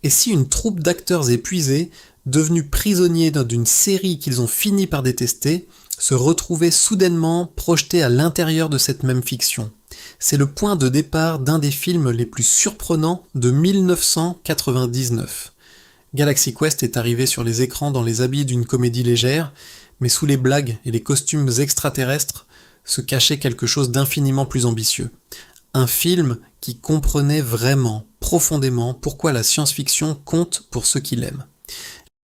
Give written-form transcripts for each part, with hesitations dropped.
Et si une troupe d'acteurs épuisés, devenus prisonniers d'une série qu'ils ont fini par détester, se retrouvaient soudainement projetés à l'intérieur de cette même fiction? C'est le point de départ d'un des films les plus surprenants de 1999. Galaxy Quest est arrivé sur les écrans dans les habits d'une comédie légère, mais sous les blagues et les costumes extraterrestres se cachait quelque chose d'infiniment plus ambitieux. Un film qui comprenait vraiment, profondément, pourquoi la science-fiction compte pour ceux qui l'aiment.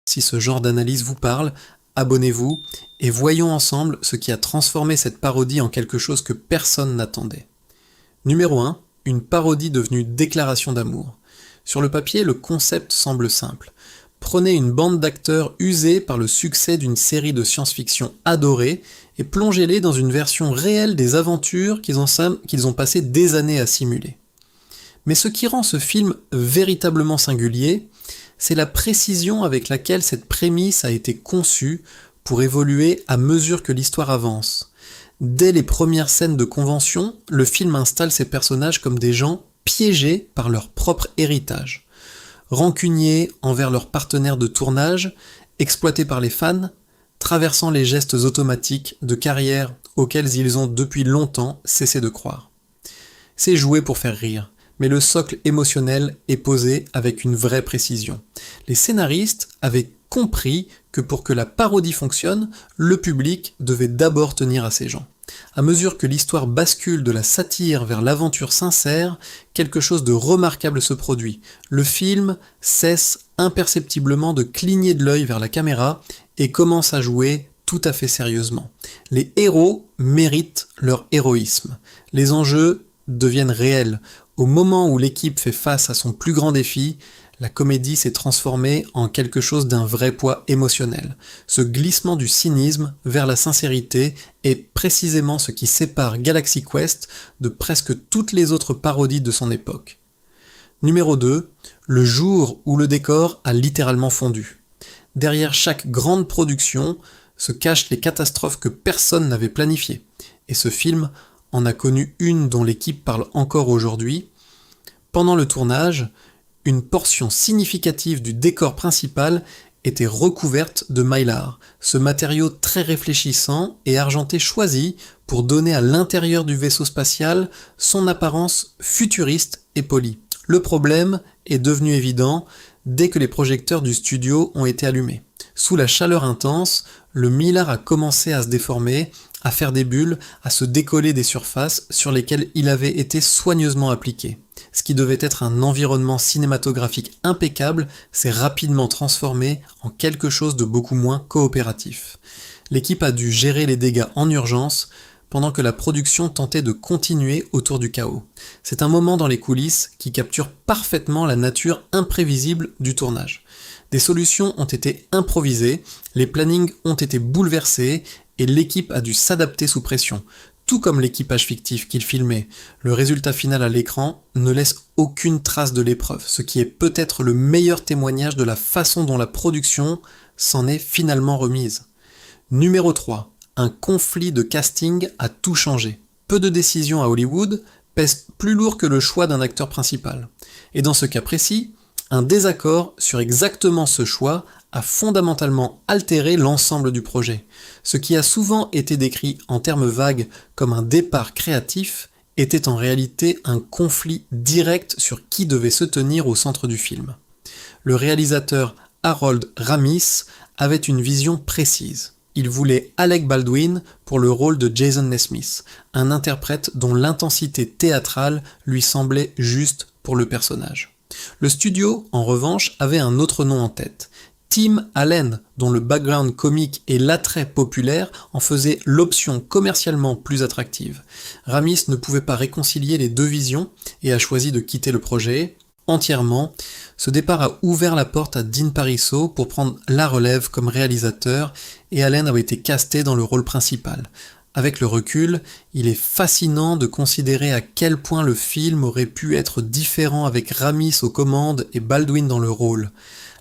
Si ce genre d'analyse vous parle, abonnez-vous et voyons ensemble ce qui a transformé cette parodie en quelque chose que personne n'attendait. Numéro 1, une parodie devenue déclaration d'amour. Sur le papier, le concept semble simple. Prenez une bande d'acteurs usés par le succès d'une série de science-fiction adorée et plongez-les dans une version réelle des aventures qu'ils ont passé des années à simuler. Mais ce qui rend ce film véritablement singulier, c'est la précision avec laquelle cette prémisse a été conçue pour évoluer à mesure que l'histoire avance. Dès les premières scènes de convention, le film installe ces personnages comme des gens piégés par leur propre héritage. Rancuniers envers leurs partenaires de tournage, exploités par les fans, traversant les gestes automatiques de carrière auxquels ils ont depuis longtemps cessé de croire. C'est joué pour faire rire, mais le socle émotionnel est posé avec une vraie précision. Les scénaristes avaient compris que pour que la parodie fonctionne, le public devait d'abord tenir à ces gens. À mesure que l'histoire bascule de la satire vers l'aventure sincère, quelque chose de remarquable se produit. Le film cesse imperceptiblement de cligner de l'œil vers la caméra et commence à jouer tout à fait sérieusement. Les héros méritent leur héroïsme. Les enjeux deviennent réels. Au moment où l'équipe fait face à son plus grand défi, la comédie s'est transformée en quelque chose d'un vrai poids émotionnel. Ce glissement du cynisme vers la sincérité est précisément ce qui sépare Galaxy Quest de presque toutes les autres parodies de son époque. Numéro 2, le jour où le décor a littéralement fondu. Derrière chaque grande production se cachent les catastrophes que personne n'avait planifiées. Et ce film en a connu une dont l'équipe parle encore aujourd'hui. Pendant le tournage, une portion significative du décor principal était recouverte de mylar, ce matériau très réfléchissant et argenté choisi pour donner à l'intérieur du vaisseau spatial son apparence futuriste et polie. Le problème est devenu évident dès que les projecteurs du studio ont été allumés. Sous la chaleur intense, le mylar a commencé à se déformer, à faire des bulles, à se décoller des surfaces sur lesquelles il avait été soigneusement appliqué. Ce qui devait être un environnement cinématographique impeccable s'est rapidement transformé en quelque chose de beaucoup moins coopératif. L'équipe a dû gérer les dégâts en urgence pendant que la production tentait de continuer autour du chaos. C'est un moment dans les coulisses qui capture parfaitement la nature imprévisible du tournage. Des solutions ont été improvisées, les plannings ont été bouleversés et l'équipe a dû s'adapter sous pression. Tout comme l'équipage fictif qu'il filmait, le résultat final à l'écran ne laisse aucune trace de l'épreuve, ce qui est peut-être le meilleur témoignage de la façon dont la production s'en est finalement remise. Numéro 3. Un conflit de casting a tout changé. Peu de décisions à Hollywood pèsent plus lourd que le choix d'un acteur principal. Et dans ce cas précis, un désaccord sur exactement ce choix a fondamentalement altéré l'ensemble du projet. Ce qui a souvent été décrit en termes vagues comme un départ créatif était en réalité un conflit direct sur qui devait se tenir au centre du film. Le réalisateur Harold Ramis avait une vision précise. Il voulait Alec Baldwin pour le rôle de Jason Nesmith, un interprète dont l'intensité théâtrale lui semblait juste pour le personnage. Le studio, en revanche, avait un autre nom en tête. Tim Allen, dont le background comique et l'attrait populaire en faisaient l'option commercialement plus attractive. Ramis ne pouvait pas réconcilier les deux visions et a choisi de quitter le projet entièrement. Ce départ a ouvert la porte à Dean Parisot pour prendre la relève comme réalisateur et Allen avait été casté dans le rôle principal. Avec le recul, il est fascinant de considérer à quel point le film aurait pu être différent avec Ramis aux commandes et Baldwin dans le rôle.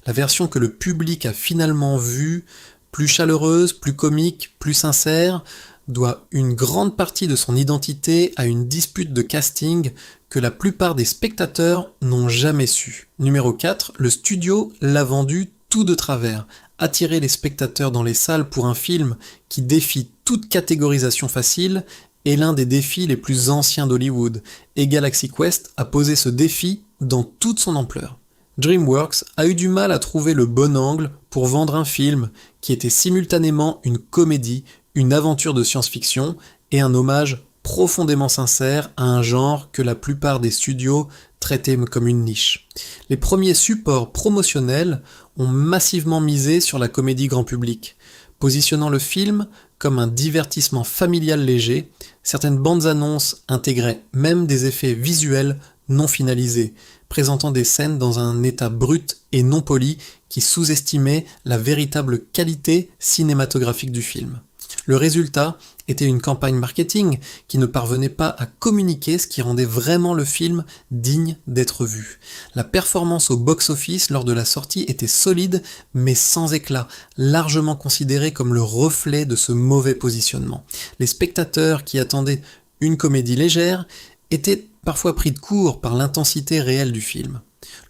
La version que le public a finalement vue, plus chaleureuse, plus comique, plus sincère, doit une grande partie de son identité à une dispute de casting que la plupart des spectateurs n'ont jamais su. Numéro 4, le studio l'a vendu tout de travers. Attirer les spectateurs dans les salles pour un film qui défie toute catégorisation facile est l'un des défis les plus anciens d'Hollywood, et Galaxy Quest a posé ce défi dans toute son ampleur. DreamWorks a eu du mal à trouver le bon angle pour vendre un film qui était simultanément une comédie, une aventure de science-fiction et un hommage profondément sincère à un genre que la plupart des studios traitaient comme une niche. Les premiers supports promotionnels ont massivement misé sur la comédie grand public, positionnant le film comme un divertissement familial léger. Certaines bandes annonces intégraient même des effets visuels non finalisés, présentant des scènes dans un état brut et non poli qui sous-estimait la véritable qualité cinématographique du film. Le résultat était une campagne marketing qui ne parvenait pas à communiquer ce qui rendait vraiment le film digne d'être vu. La performance au box-office lors de la sortie était solide mais sans éclat, largement considérée comme le reflet de ce mauvais positionnement. Les spectateurs qui attendaient une comédie légère étaient parfois pris de court par l'intensité réelle du film.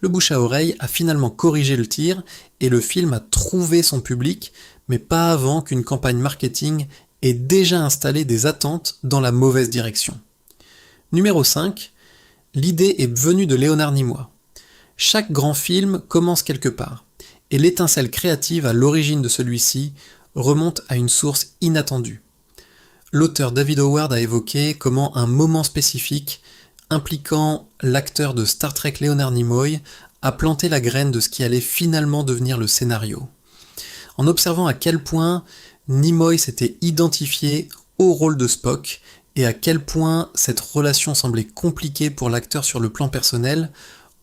Le bouche à oreille a finalement corrigé le tir et le film a trouvé son public, mais pas avant qu'une campagne marketing ait déjà installé des attentes dans la mauvaise direction. Numéro 5, l'idée est venue de Léonard Nimoy. Chaque grand film commence quelque part, et l'étincelle créative à l'origine de celui-ci remonte à une source inattendue. L'auteur David Howard a évoqué comment un moment spécifique impliquant l'acteur de Star Trek Léonard Nimoy a planté la graine de ce qui allait finalement devenir le scénario. En observant à quel point Nimoy s'était identifié au rôle de Spock et à quel point cette relation semblait compliquée pour l'acteur sur le plan personnel,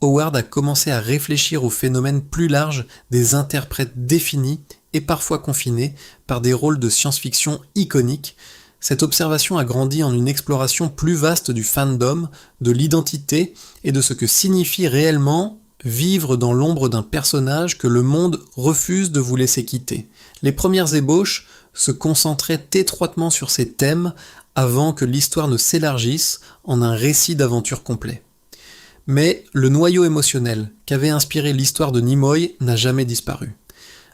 Howard a commencé à réfléchir au phénomène plus large des interprètes définis et parfois confinés par des rôles de science-fiction iconiques. Cette observation a grandi en une exploration plus vaste du fandom, de l'identité et de ce que signifie réellement vivre dans l'ombre d'un personnage que le monde refuse de vous laisser quitter. Les premières ébauches se concentraient étroitement sur ces thèmes avant que l'histoire ne s'élargisse en un récit d'aventure complet. Mais le noyau émotionnel qu'avait inspiré l'histoire de Nimoy n'a jamais disparu.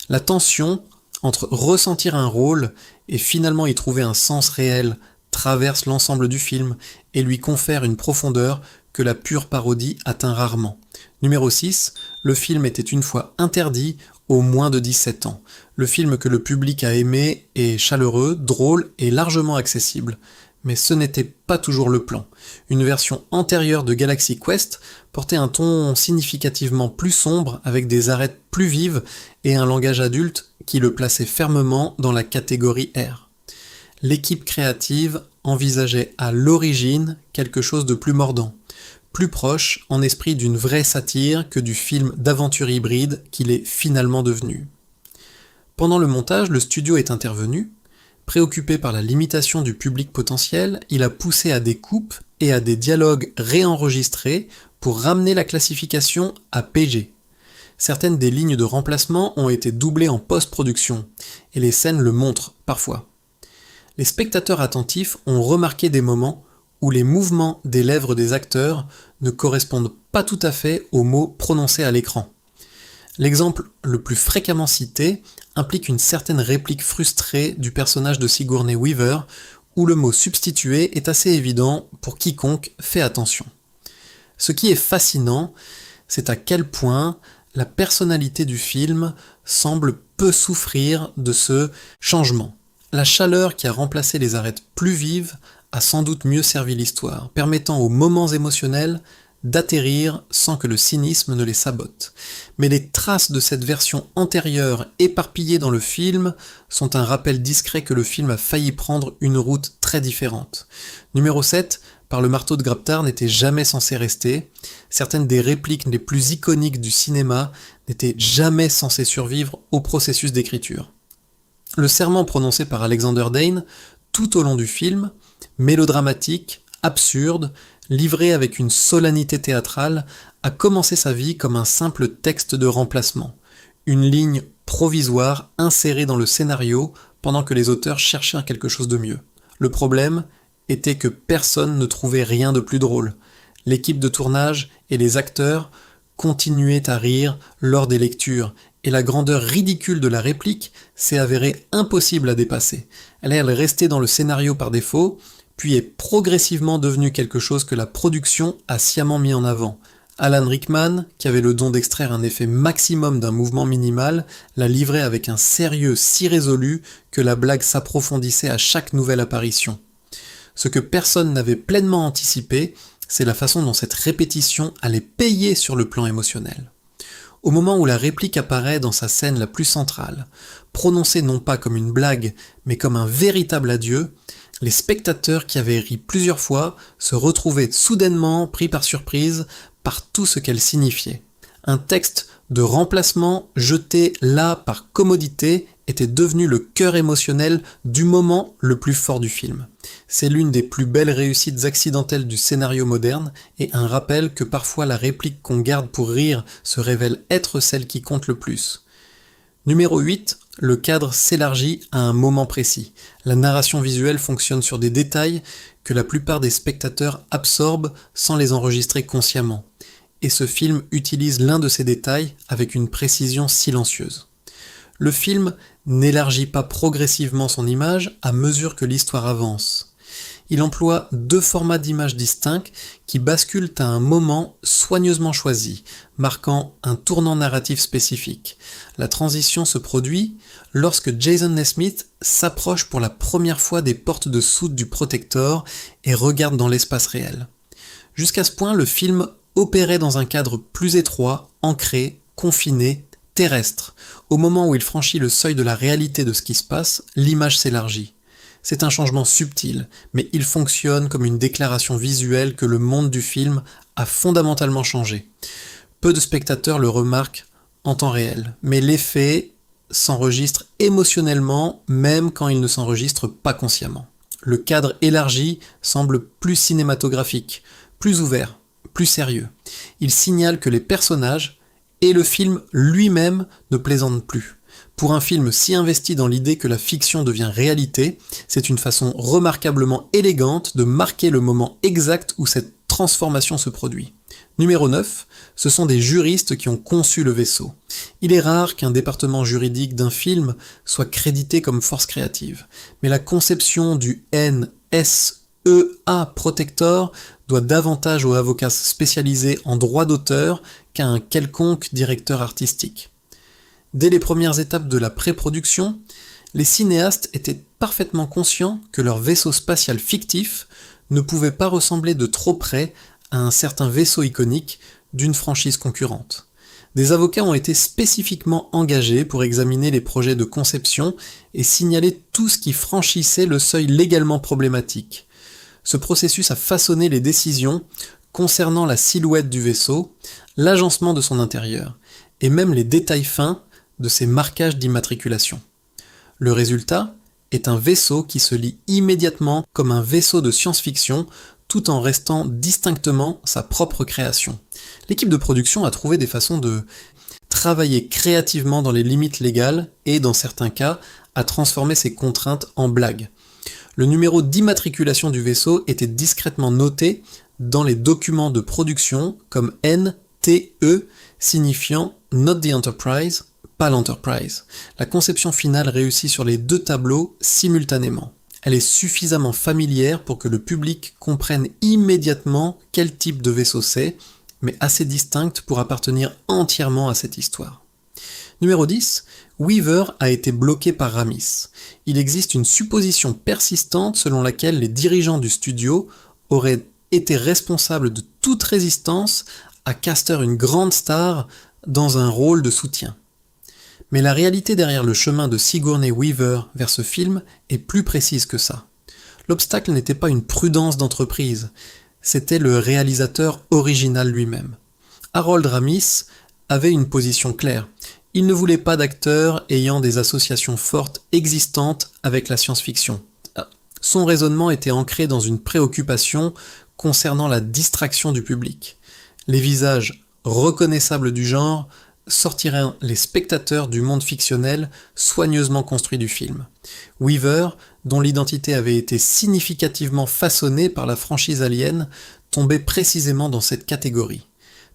La tension entre ressentir un rôle et finalement y trouver un sens réel traverse l'ensemble du film et lui confère une profondeur que la pure parodie atteint rarement. Numéro 6, le film était une fois interdit aux moins de 17 ans. Le film que le public a aimé est chaleureux, drôle et largement accessible. Mais ce n'était pas toujours le plan. Une version antérieure de Galaxy Quest portait un ton significativement plus sombre avec des arêtes plus vives et un langage adulte qui le plaçait fermement dans la catégorie R. L'équipe créative envisageait à l'origine quelque chose de plus mordant, plus proche en esprit d'une vraie satire que du film d'aventure hybride qu'il est finalement devenu. Pendant le montage, le studio est intervenu. Préoccupé par la limitation du public potentiel, il a poussé à des coupes et à des dialogues réenregistrés pour ramener la classification à PG. Certaines des lignes de remplacement ont été doublées en post-production, et les scènes le montrent parfois. Les spectateurs attentifs ont remarqué des moments où les mouvements des lèvres des acteurs ne correspondent pas tout à fait aux mots prononcés à l'écran. L'exemple le plus fréquemment cité implique une certaine réplique frustrée du personnage de Sigourney Weaver, où le mot substitué est assez évident pour quiconque fait attention. Ce qui est fascinant, c'est à quel point la personnalité du film semble peu souffrir de ce changement. La chaleur qui a remplacé les arêtes plus vives a sans doute mieux servi l'histoire, permettant aux moments émotionnels d'atterrir sans que le cynisme ne les sabote. Mais les traces de cette version antérieure éparpillées dans le film sont un rappel discret que le film a failli prendre une route très différente. Numéro 7, par le marteau de Grabtar n'était jamais censé rester. Certaines des répliques les plus iconiques du cinéma n'étaient jamais censées survivre au processus d'écriture. Le serment prononcé par Alexander Dane tout au long du film, mélodramatique, absurde, livré avec une solennité théâtrale, a commencé sa vie comme un simple texte de remplacement, une ligne provisoire insérée dans le scénario pendant que les auteurs cherchaient quelque chose de mieux. Le problème était que personne ne trouvait rien de plus drôle. L'équipe de tournage et les acteurs continuaient à rire lors des lectures, et la grandeur ridicule de la réplique s'est avérée impossible à dépasser. Elle est restée dans le scénario par défaut, puis est progressivement devenue quelque chose que la production a sciemment mis en avant. Alan Rickman, qui avait le don d'extraire un effet maximum d'un mouvement minimal, l'a livré avec un sérieux si résolu que la blague s'approfondissait à chaque nouvelle apparition. Ce que personne n'avait pleinement anticipé, c'est la façon dont cette répétition allait payer sur le plan émotionnel. Au moment où la réplique apparaît dans sa scène la plus centrale, prononcée non pas comme une blague, mais comme un véritable adieu, les spectateurs qui avaient ri plusieurs fois se retrouvaient soudainement pris par surprise par tout ce qu'elle signifiait. Un texte de remplacement jeté là par commodité était devenu le cœur émotionnel du moment le plus fort du film. C'est l'une des plus belles réussites accidentelles du scénario moderne et un rappel que parfois la réplique qu'on garde pour rire se révèle être celle qui compte le plus. Numéro 8, le cadre s'élargit à un moment précis. La narration visuelle fonctionne sur des détails que la plupart des spectateurs absorbent sans les enregistrer consciemment. Et ce film utilise l'un de ces détails avec une précision silencieuse. Le film n'élargit pas progressivement son image à mesure que l'histoire avance. Il emploie deux formats d'images distincts qui basculent à un moment soigneusement choisi, marquant un tournant narratif spécifique. La transition se produit lorsque Jason Nesmith s'approche pour la première fois des portes de soute du Protector et regarde dans l'espace réel. Jusqu'à ce point, le film opérait dans un cadre plus étroit, ancré, confiné, terrestre. Au moment où il franchit le seuil de la réalité de ce qui se passe, l'image s'élargit. C'est un changement subtil, mais il fonctionne comme une déclaration visuelle que le monde du film a fondamentalement changé. Peu de spectateurs le remarquent en temps réel, mais l'effet s'enregistre émotionnellement, même quand il ne s'enregistre pas consciemment. Le cadre élargi semble plus cinématographique, plus ouvert, plus sérieux. Il signale que les personnages et le film lui-même ne plaisantent plus. Pour un film si investi dans l'idée que la fiction devient réalité, c'est une façon remarquablement élégante de marquer le moment exact où cette transformation se produit. Numéro 9, ce sont des juristes qui ont conçu le vaisseau. Il est rare qu'un département juridique d'un film soit crédité comme force créative, mais la conception du NSEA Protector doit davantage aux avocats spécialisés en droit d'auteur qu'à un quelconque directeur artistique. Dès les premières étapes de la pré-production, les cinéastes étaient parfaitement conscients que leur vaisseau spatial fictif ne pouvait pas ressembler de trop près à un certain vaisseau iconique d'une franchise concurrente. Des avocats ont été spécifiquement engagés pour examiner les projets de conception et signaler tout ce qui franchissait le seuil légalement problématique. Ce processus a façonné les décisions concernant la silhouette du vaisseau, l'agencement de son intérieur, et même les détails fins de ses marquages d'immatriculation. Le résultat est un vaisseau qui se lit immédiatement comme un vaisseau de science-fiction tout en restant distinctement sa propre création. L'équipe de production a trouvé des façons de travailler créativement dans les limites légales et, dans certains cas, à transformer ces contraintes en blagues. Le numéro d'immatriculation du vaisseau était discrètement noté dans les documents de production comme NTE, signifiant Not the Enterprise, pas l'Enterprise. La conception finale réussit sur les deux tableaux simultanément. Elle est suffisamment familière pour que le public comprenne immédiatement quel type de vaisseau c'est, mais assez distincte pour appartenir entièrement à cette histoire. Numéro 10, Weaver a été bloqué par Ramis. Il existe une supposition persistante selon laquelle les dirigeants du studio auraient été responsables de toute résistance à caster une grande star dans un rôle de soutien. Mais la réalité derrière le chemin de Sigourney Weaver vers ce film est plus précise que ça. L'obstacle n'était pas une prudence d'entreprise, c'était le réalisateur original lui-même. Harold Ramis avait une position claire. Il ne voulait pas d'acteurs ayant des associations fortes existantes avec la science-fiction. Son raisonnement était ancré dans une préoccupation concernant la distraction du public. Les visages reconnaissables du genre sortiraient les spectateurs du monde fictionnel soigneusement construit du film. Weaver, dont l'identité avait été significativement façonnée par la franchise Alien, tombait précisément dans cette catégorie.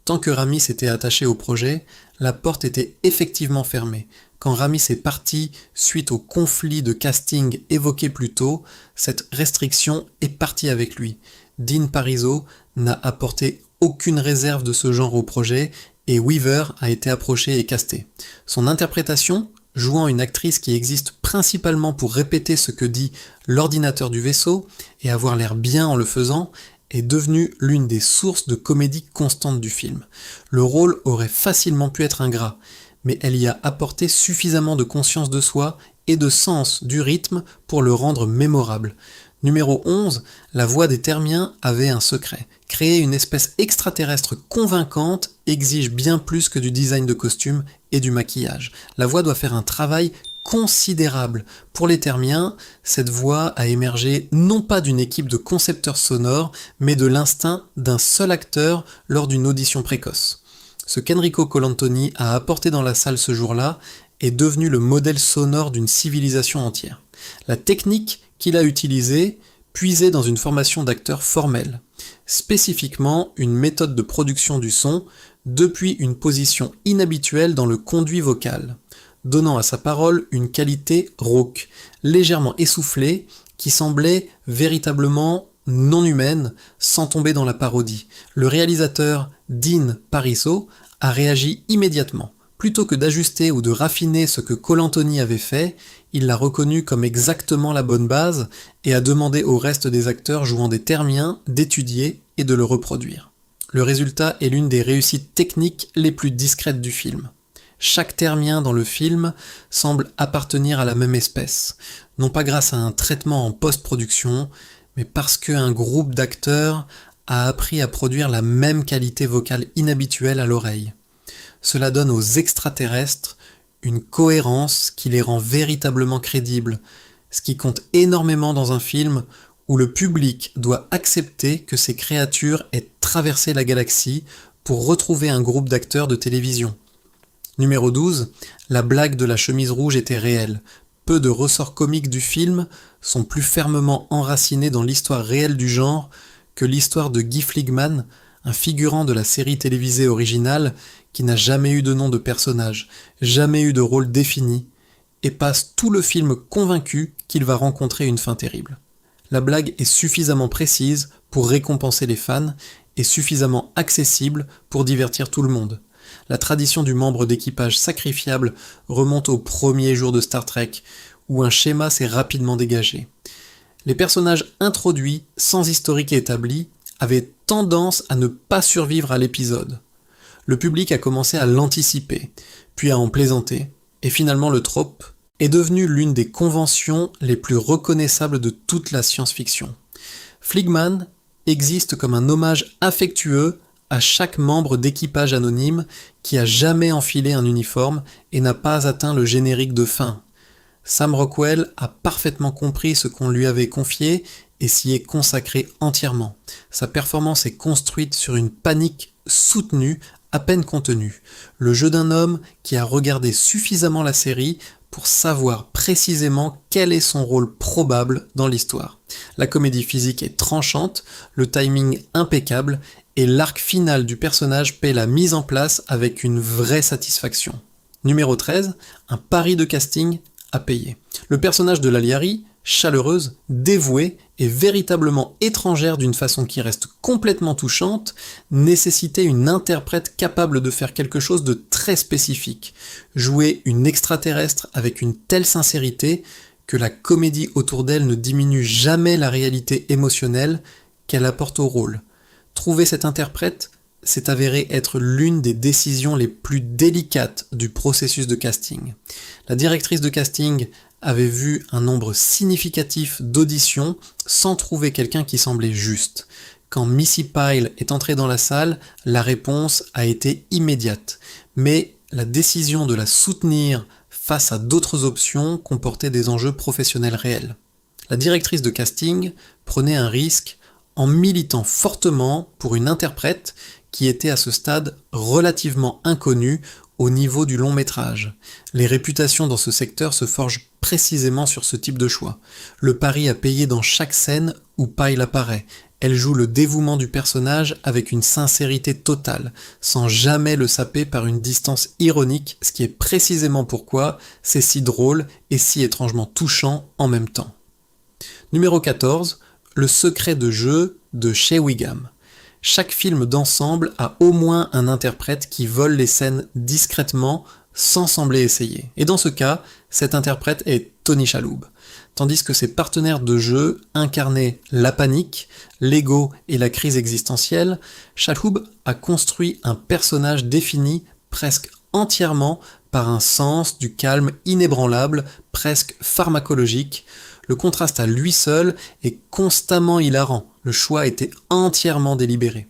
Tant que Ramis était attaché au projet, la porte était effectivement fermée. Quand Ramis est parti suite au conflit de casting évoqué plus tôt, cette restriction est partie avec lui. Dean Parisot n'a apporté aucune réserve de ce genre au projet et Weaver a été approché et casté. Son interprétation, jouant une actrice qui existe principalement pour répéter ce que dit l'ordinateur du vaisseau et avoir l'air bien en le faisant, est devenue l'une des sources de comédie constante du film. Le rôle aurait facilement pu être ingrat, mais elle y a apporté suffisamment de conscience de soi et de sens du rythme pour le rendre mémorable. Numéro 11, la voix des Termiens avait un secret. Créer une espèce extraterrestre convaincante exige bien plus que du design de costume et du maquillage. La voix doit faire un travail considérable. Pour les Termiens, cette voix a émergé non pas d'une équipe de concepteurs sonores, mais de l'instinct d'un seul acteur lors d'une audition précoce. Ce qu'Enrico Colantoni a apporté dans la salle ce jour-là est devenu le modèle sonore d'une civilisation entière. La technique qu'il a utilisée puisait dans une formation d'acteur formelle, spécifiquement une méthode de production du son depuis une position inhabituelle dans le conduit vocal, donnant à sa parole une qualité rauque, légèrement essoufflée, qui semblait véritablement non humaine, sans tomber dans la parodie. Le réalisateur Dean Parisot a réagi immédiatement. Plutôt que d'ajuster ou de raffiner ce que Colantoni avait fait, il l'a reconnu comme exactement la bonne base et a demandé au reste des acteurs jouant des Termiens d'étudier et de le reproduire. Le résultat est l'une des réussites techniques les plus discrètes du film. Chaque Termien dans le film semble appartenir à la même espèce, non pas grâce à un traitement en post-production, mais parce qu'un groupe d'acteurs a appris à produire la même qualité vocale inhabituelle à l'oreille. Cela donne aux extraterrestres une cohérence qui les rend véritablement crédibles, ce qui compte énormément dans un film où le public doit accepter que ces créatures aient traversé la galaxie pour retrouver un groupe d'acteurs de télévision. Numéro 12, la blague de la chemise rouge était réelle. Peu de ressorts comiques du film sont plus fermement enracinés dans l'histoire réelle du genre que l'histoire de Guy Fligman, un figurant de la série télévisée originale qui n'a jamais eu de nom de personnage, jamais eu de rôle défini, et passe tout le film convaincu qu'il va rencontrer une fin terrible. La blague est suffisamment précise pour récompenser les fans et suffisamment accessible pour divertir tout le monde. La tradition du membre d'équipage sacrifiable remonte au premier jour de Star Trek, où un schéma s'est rapidement dégagé. Les personnages introduits, sans historique établi, avaient tendance à ne pas survivre à l'épisode. Le public a commencé à l'anticiper, puis à en plaisanter, et finalement le trope est devenu l'une des conventions les plus reconnaissables de toute la science-fiction. Fligman existe comme un hommage affectueux à chaque membre d'équipage anonyme qui a jamais enfilé un uniforme et n'a pas atteint le générique de fin. Sam Rockwell a parfaitement compris ce qu'on lui avait confié et s'y est consacré entièrement. Sa performance est construite sur une panique soutenue, à peine contenue. Le jeu d'un homme qui a regardé suffisamment la série pour savoir précisément quel est son rôle probable dans l'histoire. La comédie physique est tranchante, le timing impeccable et l'arc final du personnage paie la mise en place avec une vraie satisfaction. Numéro 13, un pari de casting à payer. Le personnage de Laliari, chaleureuse, dévouée et véritablement étrangère d'une façon qui reste complètement touchante, nécessitait une interprète capable de faire quelque chose de très spécifique, jouer une extraterrestre avec une telle sincérité que la comédie autour d'elle ne diminue jamais la réalité émotionnelle qu'elle apporte au rôle. Trouver cette interprète s'est avéré être l'une des décisions les plus délicates du processus de casting. La directrice de casting avait vu un nombre significatif d'auditions sans trouver quelqu'un qui semblait juste. Quand Missy Pyle est entrée dans la salle, la réponse a été immédiate. Mais la décision de la soutenir face à d'autres options comportait des enjeux professionnels réels. La directrice de casting prenait un risque en militant fortement pour une interprète qui était à ce stade relativement inconnue au niveau du long métrage. Les réputations dans ce secteur se forgent précisément sur ce type de choix. Le pari à payer dans chaque scène où Pyle apparaît. Elle joue le dévouement du personnage avec une sincérité totale, sans jamais le saper par une distance ironique, ce qui est précisément pourquoi c'est si drôle et si étrangement touchant en même temps. Numéro 14, Le secret de jeu de Shea Whigham. Chaque film d'ensemble a au moins un interprète qui vole les scènes discrètement sans sembler essayer. Et dans ce cas, cet interprète est Tony Shalhoub. Tandis que ses partenaires de jeu incarnaient la panique, l'ego et la crise existentielle, Shalhoub a construit un personnage défini presque entièrement par un sens du calme inébranlable, presque pharmacologique. Le contraste à lui seul est constamment hilarant, le choix était entièrement délibéré.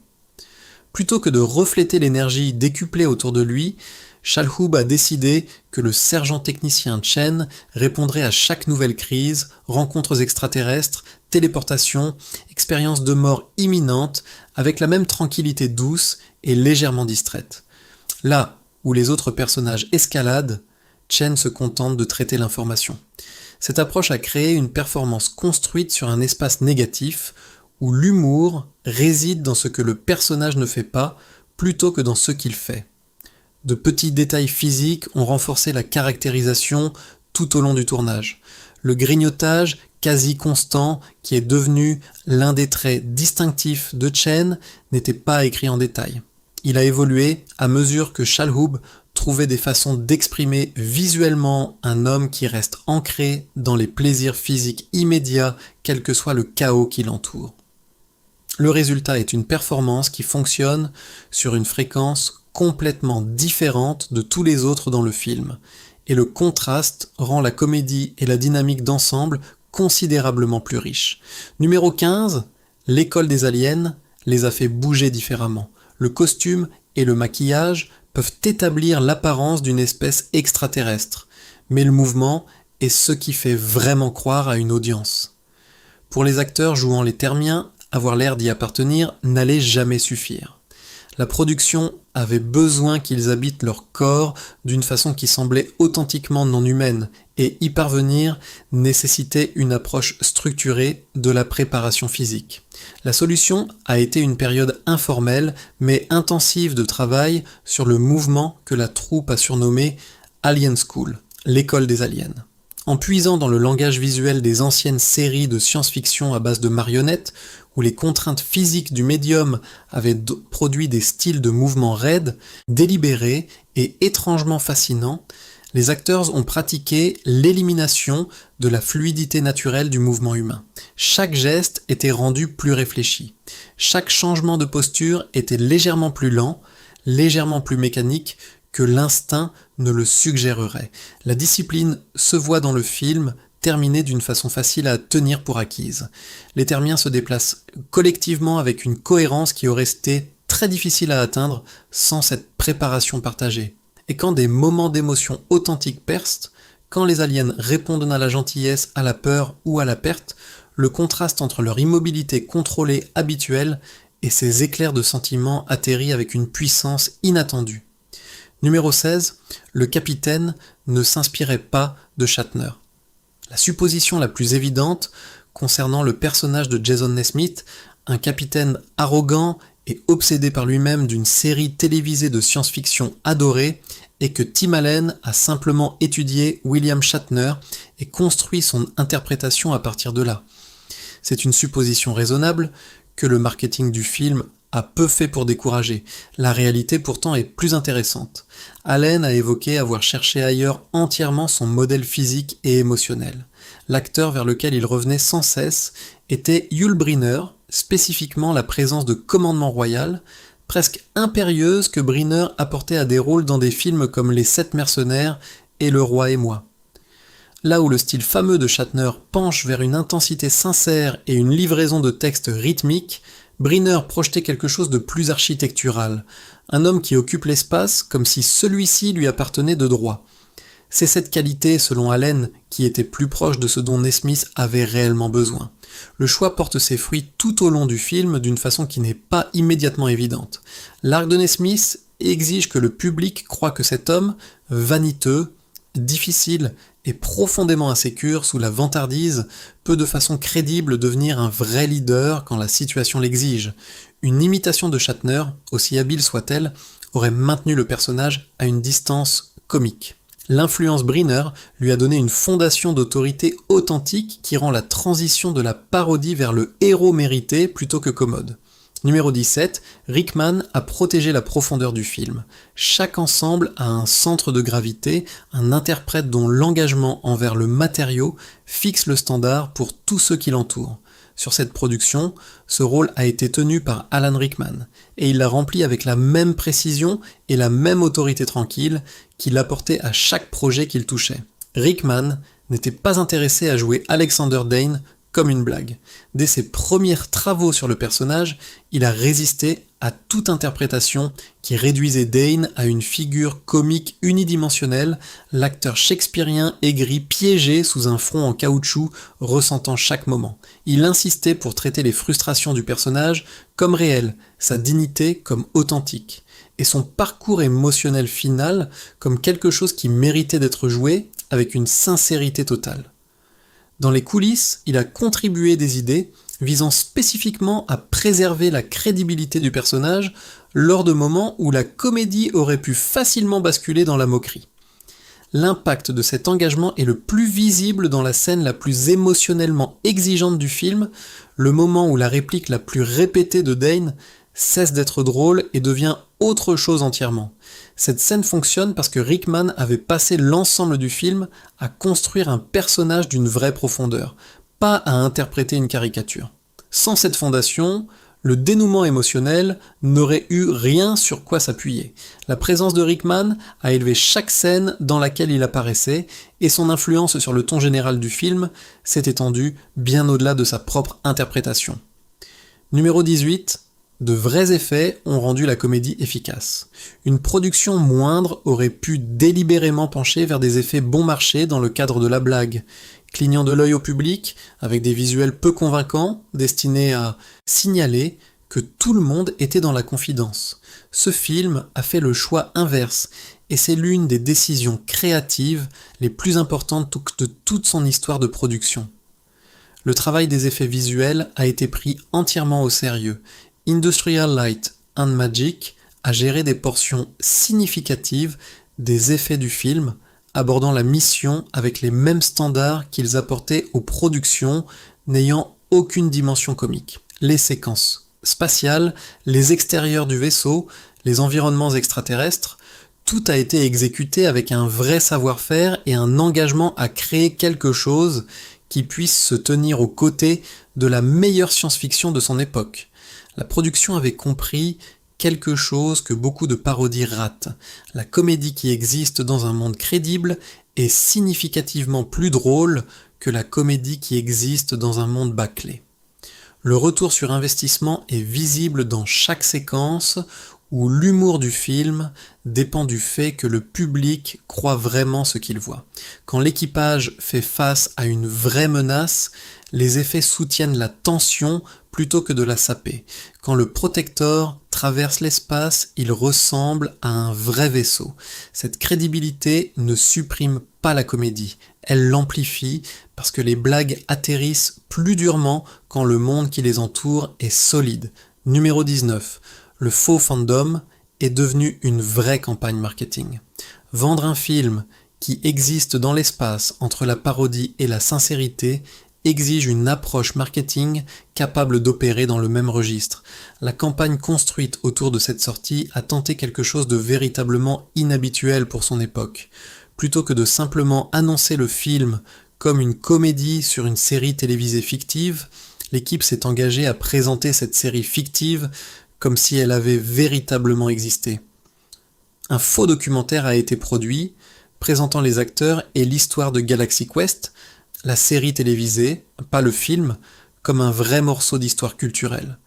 Plutôt que de refléter l'énergie décuplée autour de lui, Shalhoub a décidé que le sergent technicien Chen répondrait à chaque nouvelle crise, rencontres extraterrestres, téléportation, expérience de mort imminente, avec la même tranquillité douce et légèrement distraite. Là où les autres personnages escaladent, Chen se contente de traiter l'information. Cette approche a créé une performance construite sur un espace négatif, où l'humour réside dans ce que le personnage ne fait pas, plutôt que dans ce qu'il fait. De petits détails physiques ont renforcé la caractérisation tout au long du tournage. Le grignotage quasi constant, qui est devenu l'un des traits distinctifs de Chen, n'était pas écrit en détail. Il a évolué à mesure que Shalhoub trouvait des façons d'exprimer visuellement un homme qui reste ancré dans les plaisirs physiques immédiats, quel que soit le chaos qui l'entoure. Le résultat est une performance qui fonctionne sur une fréquence complètement différente de tous les autres dans le film, et le contraste rend la comédie et la dynamique d'ensemble considérablement plus riches. Numéro 15, L'école des aliens les a fait bouger différemment. Le costume et le maquillage peuvent établir l'apparence d'une espèce extraterrestre, mais le mouvement est ce qui fait vraiment croire à une audience. Pour les acteurs jouant les Termiens, avoir l'air d'y appartenir n'allait jamais suffire. La production avait besoin qu'ils habitent leur corps d'une façon qui semblait authentiquement non humaine, et y parvenir nécessitait une approche structurée de la préparation physique. La solution a été une période informelle mais intensive de travail sur le mouvement que la troupe a surnommé Alien School, l'école des aliens. En puisant dans le langage visuel des anciennes séries de science-fiction à base de marionnettes, où les contraintes physiques du médium avaient produit des styles de mouvement raides, délibérés et étrangement fascinants, les acteurs ont pratiqué l'élimination de la fluidité naturelle du mouvement humain. Chaque geste était rendu plus réfléchi. Chaque changement de posture était légèrement plus lent, légèrement plus mécanique que l'instinct ne le suggérerait. La discipline se voit dans le film, terminée d'une façon facile à tenir pour acquise. Les Termiens se déplacent collectivement avec une cohérence qui aurait été très difficile à atteindre sans cette préparation partagée. Et quand des moments d'émotion authentique percent, quand les aliens répondent à la gentillesse, à la peur ou à la perte, le contraste entre leur immobilité contrôlée habituelle et ces éclairs de sentiments atterrit avec une puissance inattendue. Numéro 16, le capitaine ne s'inspirait pas de Shatner. La supposition la plus évidente concernant le personnage de Jason Nesmith, un capitaine arrogant et obsédé par lui-même d'une série télévisée de science-fiction adorée, est que Tim Allen a simplement étudié William Shatner et construit son interprétation à partir de là. C'est une supposition raisonnable que le marketing du film a peu fait pour décourager. La réalité pourtant est plus intéressante. Allen a évoqué avoir cherché ailleurs entièrement son modèle physique et émotionnel. L'acteur vers lequel il revenait sans cesse était Yul Brynner, spécifiquement la présence de commandement royal, presque impérieuse que Brynner apportait à des rôles dans des films comme Les 7 mercenaires et Le Roi et moi. Là où le style fameux de Shatner penche vers une intensité sincère et une livraison de textes rythmiques, Brynner projetait quelque chose de plus architectural, un homme qui occupe l'espace comme si celui-ci lui appartenait de droit. C'est cette qualité, selon Allen, qui était plus proche de ce dont Nesmith avait réellement besoin. Le choix porte ses fruits tout au long du film d'une façon qui n'est pas immédiatement évidente. L'arc de Nesmith exige que le public croie que cet homme, vaniteux, difficile et profondément insécure sous la vantardise, peut de façon crédible devenir un vrai leader quand la situation l'exige. Une imitation de Shatner, aussi habile soit-elle, aurait maintenu le personnage à une distance comique. L'influence Briner lui a donné une fondation d'autorité authentique qui rend la transition de la parodie vers le héros mérité plutôt que commode. Numéro 17, Rickman a protégé la profondeur du film. Chaque ensemble a un centre de gravité, un interprète dont l'engagement envers le matériau fixe le standard pour tous ceux qui l'entourent. Sur cette production, ce rôle a été tenu par Alan Rickman, et il l'a rempli avec la même précision et la même autorité tranquille qu'il apportait à chaque projet qu'il touchait. Rickman n'était pas intéressé à jouer Alexander Dane comme une blague. Dès ses premiers travaux sur le personnage, il a résisté à toute interprétation qui réduisait Dane à une figure comique unidimensionnelle, l'acteur shakespearien aigri piégé sous un front en caoutchouc, ressentant chaque moment. Il insistait pour traiter les frustrations du personnage comme réelles, sa dignité comme authentique, et son parcours émotionnel final comme quelque chose qui méritait d'être joué avec une sincérité totale. Dans les coulisses, il a contribué des idées visant spécifiquement à préserver la crédibilité du personnage lors de moments où la comédie aurait pu facilement basculer dans la moquerie. L'impact de cet engagement est le plus visible dans la scène la plus émotionnellement exigeante du film, le moment où la réplique la plus répétée de Dane cesse d'être drôle et devient autre chose entièrement. Cette scène fonctionne parce que Rickman avait passé l'ensemble du film à construire un personnage d'une vraie profondeur, pas à interpréter une caricature. Sans cette fondation, le dénouement émotionnel n'aurait eu rien sur quoi s'appuyer. La présence de Rickman a élevé chaque scène dans laquelle il apparaissait, et son influence sur le ton général du film s'est étendue bien au-delà de sa propre interprétation. Numéro 18. De vrais effets ont rendu la comédie efficace. Une production moindre aurait pu délibérément pencher vers des effets bon marché dans le cadre de la blague, clignant de l'œil au public avec des visuels peu convaincants destinés à signaler que tout le monde était dans la confidence. Ce film a fait le choix inverse, et c'est l'une des décisions créatives les plus importantes de toute son histoire de production. Le travail des effets visuels a été pris entièrement au sérieux. Industrial Light and Magic a géré des portions significatives des effets du film, abordant la mission avec les mêmes standards qu'ils apportaient aux productions n'ayant aucune dimension comique. Les séquences spatiales, les extérieurs du vaisseau, les environnements extraterrestres, tout a été exécuté avec un vrai savoir-faire et un engagement à créer quelque chose qui puisse se tenir aux côtés de la meilleure science-fiction de son époque. La production avait compris quelque chose que beaucoup de parodies ratent. La comédie qui existe dans un monde crédible est significativement plus drôle que la comédie qui existe dans un monde bâclé. Le retour sur investissement est visible dans chaque séquence où l'humour du film dépend du fait que le public croit vraiment ce qu'il voit. Quand l'équipage fait face à une vraie menace, les effets soutiennent la tension plutôt que de la saper. Quand le Protector traverse l'espace, il ressemble à un vrai vaisseau. Cette crédibilité ne supprime pas la comédie, elle l'amplifie parce que les blagues atterrissent plus durement quand le monde qui les entoure est solide. Numéro 19. Le faux fandom est devenu une vraie campagne marketing. Vendre un film qui existe dans l'espace entre la parodie et la sincérité exige une approche marketing capable d'opérer dans le même registre. La campagne construite autour de cette sortie a tenté quelque chose de véritablement inhabituel pour son époque. Plutôt que de simplement annoncer le film comme une comédie sur une série télévisée fictive, l'équipe s'est engagée à présenter cette série fictive comme si elle avait véritablement existé. Un faux documentaire a été produit, présentant les acteurs et l'histoire de Galaxy Quest, la série télévisée, pas le film, comme un vrai morceau d'histoire culturelle.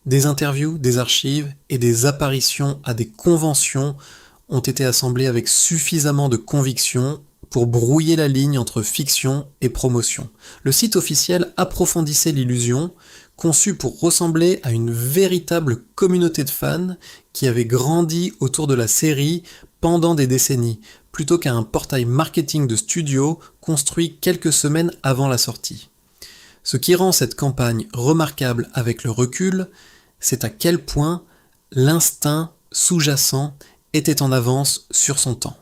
Des interviews, des archives et des apparitions à des conventions ont été assemblées avec suffisamment de conviction pour brouiller la ligne entre fiction et promotion. Le site officiel approfondissait l'illusion, conçu pour ressembler à une véritable communauté de fans qui avait grandi autour de la série pendant des décennies, plutôt qu'à un portail marketing de studio construit quelques semaines avant la sortie. Ce qui rend cette campagne remarquable avec le recul, c'est à quel point l'instinct sous-jacent était en avance sur son temps.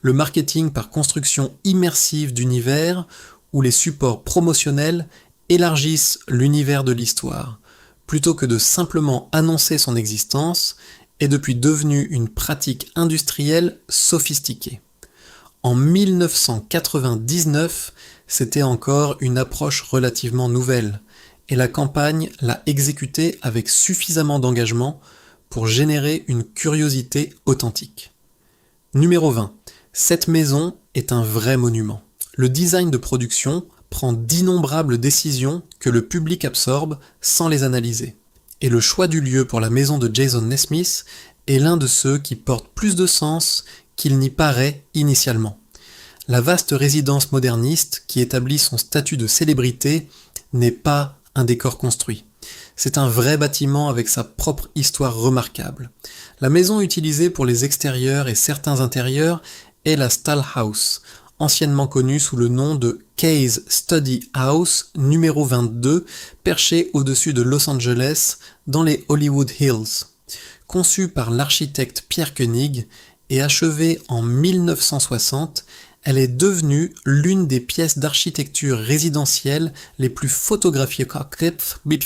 Le marketing par construction immersive d'univers où les supports promotionnels élargissent l'univers de l'histoire, plutôt que de simplement annoncer son existence, est depuis devenu une pratique industrielle sophistiquée. En 1999, c'était encore une approche relativement nouvelle, et la campagne l'a exécutée avec suffisamment d'engagement pour générer une curiosité authentique. Numéro 20. Cette maison est un vrai monument. Le design de production prend d'innombrables décisions que le public absorbe sans les analyser. Et le choix du lieu pour la maison de Jason Naismith est l'un de ceux qui portent plus de sens qu'il n'y paraît initialement. La vaste résidence moderniste qui établit son statut de célébrité n'est pas un décor construit. C'est un vrai bâtiment avec sa propre histoire remarquable. La maison utilisée pour les extérieurs et certains intérieurs est la Stahl House, anciennement connue sous le nom de Kay's Study House numéro 22, perchée au-dessus de Los Angeles dans les Hollywood Hills. Conçue par l'architecte Pierre Koenig et achevée en 1960, elle est devenue l'une des pièces d'architecture résidentielle les plus photographiées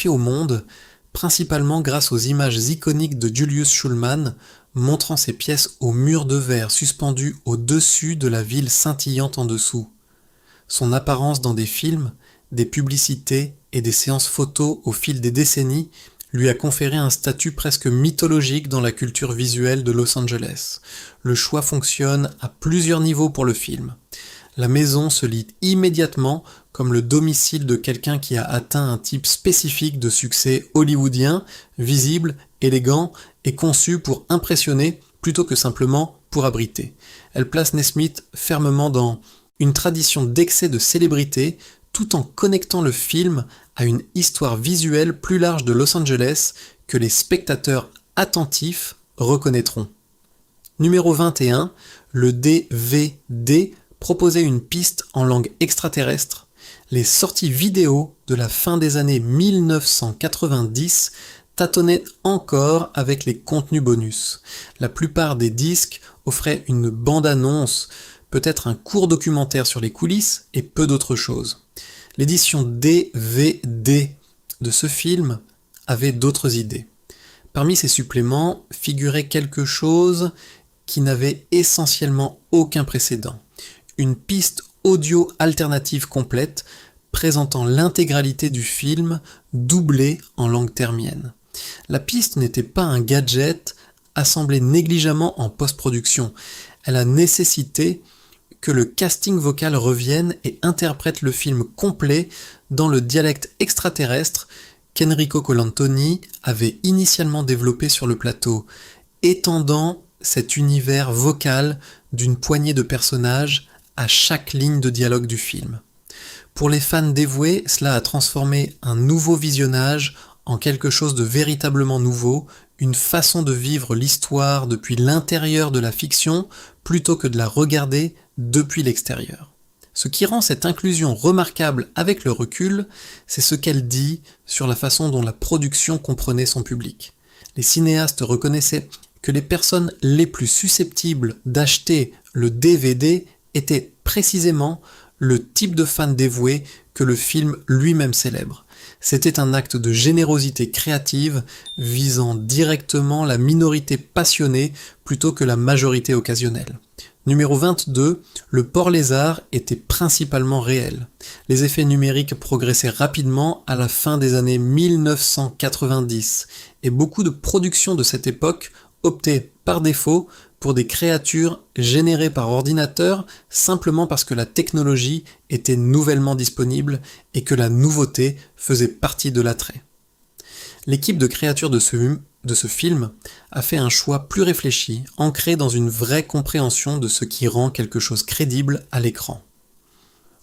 au monde, principalement grâce aux images iconiques de Julius Shulman, montrant ses pièces aux murs de verre suspendus au-dessus de la ville scintillante en dessous. Son apparence dans des films, des publicités et des séances photos au fil des décennies lui a conféré un statut presque mythologique dans la culture visuelle de Los Angeles. Le choix fonctionne à plusieurs niveaux pour le film. La maison se lit immédiatement comme le domicile de quelqu'un qui a atteint un type spécifique de succès hollywoodien, visible, élégant et conçu pour impressionner plutôt que simplement pour abriter. Elle place Naismith fermement dans une tradition d'excès de célébrité tout en connectant le film à une histoire visuelle plus large de Los Angeles que les spectateurs attentifs reconnaîtront. Numéro 21, le DVD proposait une piste en langue extraterrestre. Les sorties vidéo de la fin des années 1990 tâtonnaient encore avec les contenus bonus. La plupart des disques offraient une bande-annonce, peut-être un court documentaire sur les coulisses et peu d'autres choses. L'édition DVD de ce film avait d'autres idées. Parmi ces suppléments figurait quelque chose qui n'avait essentiellement aucun précédent. Une piste audio alternative complète présentant l'intégralité du film doublée en langue termienne. La piste n'était pas un gadget assemblé négligemment en post-production. Elle a nécessité que le casting vocal revienne et interprète le film complet dans le dialecte extraterrestre qu'Enrico Colantoni avait initialement développé sur le plateau, étendant cet univers vocal d'une poignée de personnages à chaque ligne de dialogue du film. Pour les fans dévoués, cela a transformé un nouveau visionnage en quelque chose de véritablement nouveau, une façon de vivre l'histoire depuis l'intérieur de la fiction plutôt que de la regarder depuis l'extérieur. Ce qui rend cette inclusion remarquable avec le recul, c'est ce qu'elle dit sur la façon dont la production comprenait son public. Les cinéastes reconnaissaient que les personnes les plus susceptibles d'acheter le DVD étaient précisément le type de fans dévoués que le film lui-même célèbre. C'était un acte de générosité créative visant directement la minorité passionnée plutôt que la majorité occasionnelle. Numéro 22, le port lézard était principalement réel. Les effets numériques progressaient rapidement à la fin des années 1990 et beaucoup de productions de cette époque optaient par défaut pour des créatures générées par ordinateur simplement parce que la technologie était nouvellement disponible et que la nouveauté faisait partie de l'attrait. L'équipe de créatures de ce film a fait un choix plus réfléchi, ancré dans une vraie compréhension de ce qui rend quelque chose crédible à l'écran.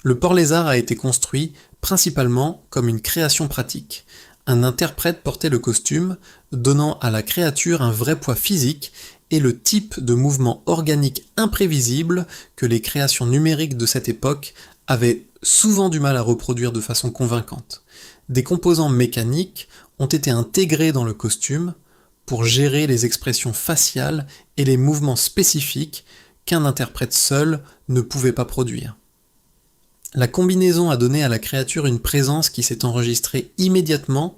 Le port lézard a été construit principalement comme une création pratique. Un interprète portait le costume, donnant à la créature un vrai poids physique et le type de mouvement organique imprévisible que les créations numériques de cette époque avaient souvent du mal à reproduire de façon convaincante. Des composants mécaniques ont été intégrés dans le costume pour gérer les expressions faciales et les mouvements spécifiques qu'un interprète seul ne pouvait pas produire. La combinaison a donné à la créature une présence qui s'est enregistrée immédiatement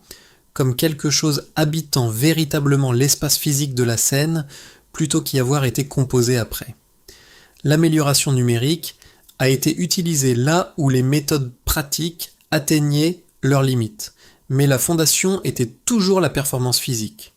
comme quelque chose habitant véritablement l'espace physique de la scène plutôt qu'y avoir été composé après. L'amélioration numérique a été utilisée là où les méthodes pratiques atteignaient leurs limites, mais la fondation était toujours la performance physique.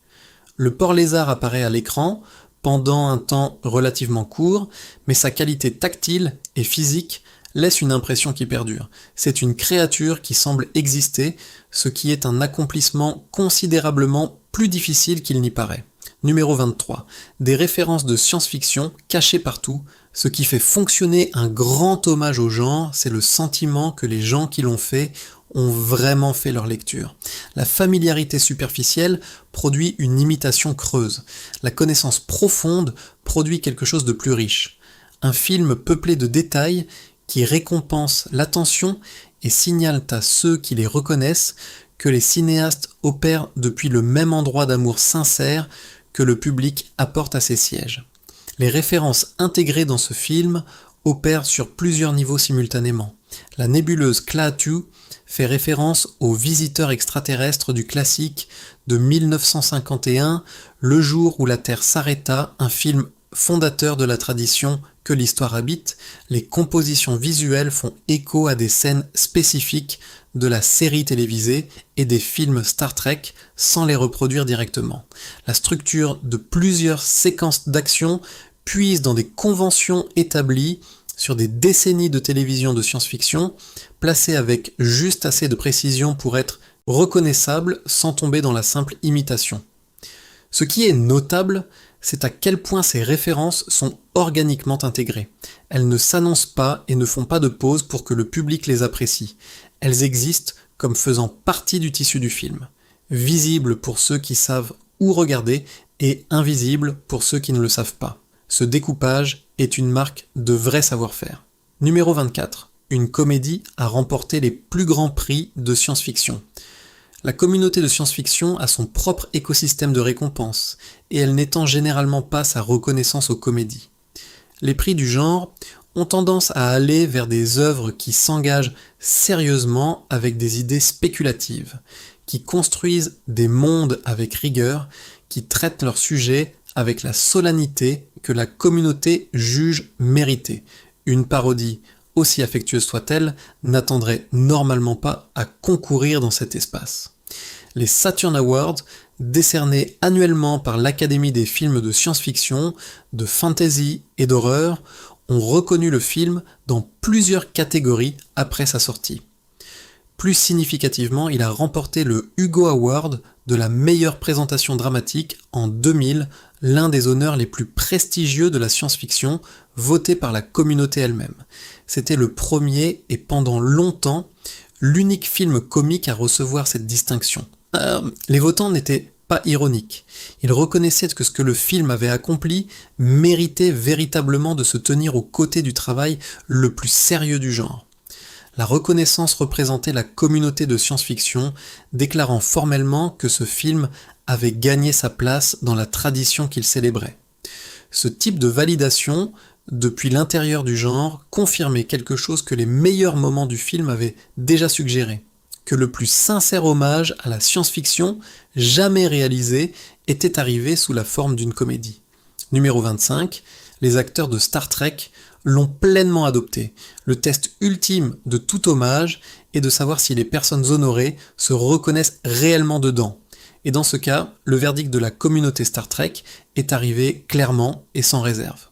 Le porc lézard apparaît à l'écran pendant un temps relativement court, mais sa qualité tactile et physique laisse une impression qui perdure. C'est une créature qui semble exister, ce qui est un accomplissement considérablement plus difficile qu'il n'y paraît. Numéro 23. Des références de science-fiction cachées partout. Ce qui fait fonctionner un grand hommage au genre, c'est le sentiment que les gens qui l'ont fait ont vraiment fait leur lecture. La familiarité superficielle produit une imitation creuse. La connaissance profonde produit quelque chose de plus riche. Un film peuplé de détails qui récompense l'attention et signale à ceux qui les reconnaissent que les cinéastes opèrent depuis le même endroit d'amour sincère que le public apporte à ses sièges. Les références intégrées dans ce film opèrent sur plusieurs niveaux simultanément. La nébuleuse Klaatu fait référence aux visiteurs extraterrestres du classique de 1951, Le jour où la Terre s'arrêta, un film fondateur de la tradition que l'histoire habite. Les compositions visuelles font écho à des scènes spécifiques de la série télévisée et des films Star Trek sans les reproduire directement. La structure de plusieurs séquences d'action puise dans des conventions établies sur des décennies de télévision de science-fiction, placées avec juste assez de précision pour être reconnaissables sans tomber dans la simple imitation. Ce qui est notable, c'est à quel point ces références sont organiquement intégrées. Elles ne s'annoncent pas et ne font pas de pause pour que le public les apprécie. Elles existent comme faisant partie du tissu du film, visibles pour ceux qui savent où regarder et invisibles pour ceux qui ne le savent pas. Ce découpage est une marque de vrai savoir-faire. Numéro 24. Une comédie a remporté les plus grands prix de science-fiction. La communauté de science-fiction a son propre écosystème de récompenses, et elle n'étend généralement pas sa reconnaissance aux comédies. Les prix du genre ont tendance à aller vers des œuvres qui s'engagent sérieusement avec des idées spéculatives, qui construisent des mondes avec rigueur, qui traitent leurs sujets avec la solennité que la communauté juge méritée. Une parodie, aussi affectueuse soit-elle, n'attendrait normalement pas à concourir dans cet espace. Les Saturn Awards, décernés annuellement par l'Académie des films de science-fiction, de fantasy et d'horreur, ont reconnu le film dans plusieurs catégories après sa sortie. Plus significativement, il a remporté le Hugo Award de la meilleure présentation dramatique en 2000, l'un des honneurs les plus prestigieux de la science-fiction, voté par la communauté elle-même. C'était le premier et pendant longtemps, l'unique film comique à recevoir cette distinction. Les votants n'étaient pas ironiques. Ils reconnaissaient que ce que le film avait accompli méritait véritablement de se tenir aux côtés du travail le plus sérieux du genre. La reconnaissance représentait la communauté de science-fiction, déclarant formellement que ce film avait gagné sa place dans la tradition qu'il célébrait. Ce type de validation, depuis l'intérieur du genre, confirmait quelque chose que les meilleurs moments du film avaient déjà suggéré, que le plus sincère hommage à la science-fiction jamais réalisé était arrivé sous la forme d'une comédie. Numéro 25, les acteurs de Star Trek l'ont pleinement adopté. Le test ultime de tout hommage est de savoir si les personnes honorées se reconnaissent réellement dedans. Et dans ce cas, le verdict de la communauté Star Trek est arrivé clairement et sans réserve.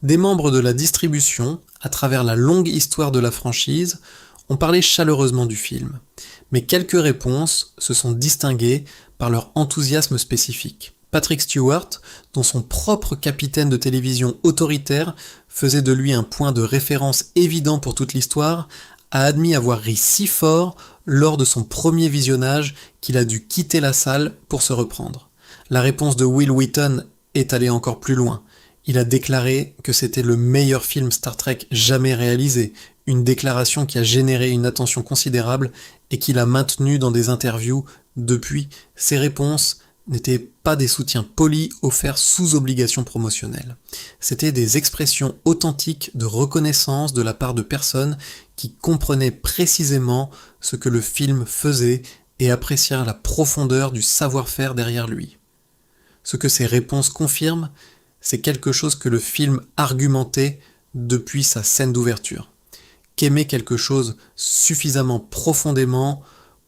Des membres de la distribution, à travers la longue histoire de la franchise, ont parlé chaleureusement du film. Mais quelques réponses se sont distinguées par leur enthousiasme spécifique. Patrick Stewart, dont son propre capitaine de télévision autoritaire faisait de lui un point de référence évident pour toute l'histoire, a admis avoir ri si fort lors de son premier visionnage qu'il a dû quitter la salle pour se reprendre. La réponse de Will Wheaton est allé encore plus loin. Il a déclaré que c'était le meilleur film Star Trek jamais réalisé, une déclaration qui a généré une attention considérable et qu'il a maintenue dans des interviews depuis. Ses réponses n'étaient pas des soutiens polis offerts sous obligation promotionnelle. C'étaient des expressions authentiques de reconnaissance de la part de personnes qui comprenaient précisément ce que le film faisait et apprécièrent la profondeur du savoir-faire derrière lui. Ce que ces réponses confirment, c'est quelque chose que le film argumentait depuis sa scène d'ouverture. Qu'aimer quelque chose suffisamment profondément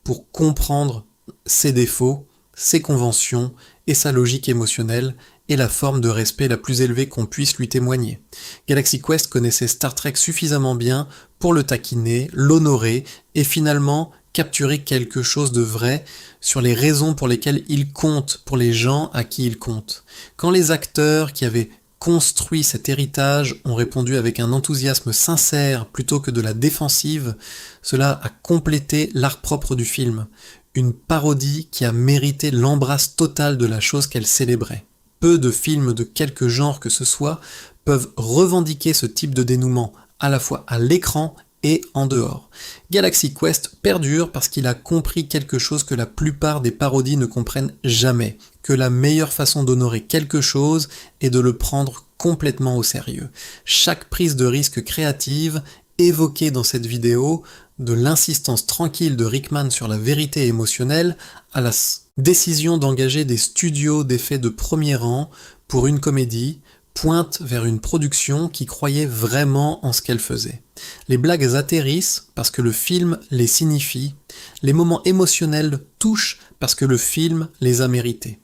pour comprendre ses défauts, ses conventions et sa logique émotionnelle est la forme de respect la plus élevée qu'on puisse lui témoigner. Galaxy Quest connaissait Star Trek suffisamment bien pour le taquiner, l'honorer et finalement capturer quelque chose de vrai sur les raisons pour lesquelles il compte pour les gens à qui il compte. Quand les acteurs qui avaient construit cet héritage ont répondu avec un enthousiasme sincère plutôt que de la défensive, cela a complété l'art propre du film, une parodie qui a mérité l'embrasse totale de la chose qu'elle célébrait. Peu de films de quelque genre que ce soit peuvent revendiquer ce type de dénouement, à la fois à l'écran et en dehors. Galaxy Quest perdure parce qu'il a compris quelque chose que la plupart des parodies ne comprennent jamais, que la meilleure façon d'honorer quelque chose est de le prendre complètement au sérieux. Chaque prise de risque créative évoquée dans cette vidéo, de l'insistance tranquille de Rickman sur la vérité émotionnelle à la décision d'engager des studios d'effets de premier rang pour une comédie, pointe vers une production qui croyait vraiment en ce qu'elle faisait. Les blagues atterrissent parce que le film les signifie, les moments émotionnels touchent parce que le film les a mérités.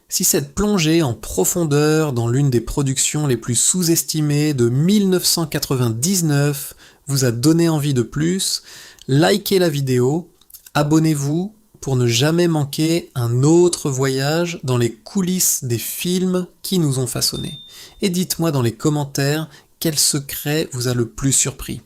Si cette plongée en profondeur dans l'une des productions les plus sous-estimées de 1999 vous a donné envie de plus, likez la vidéo, abonnez-vous pour ne jamais manquer un autre voyage dans les coulisses des films qui nous ont façonnés. Et dites-moi dans les commentaires quel secret vous a le plus surpris.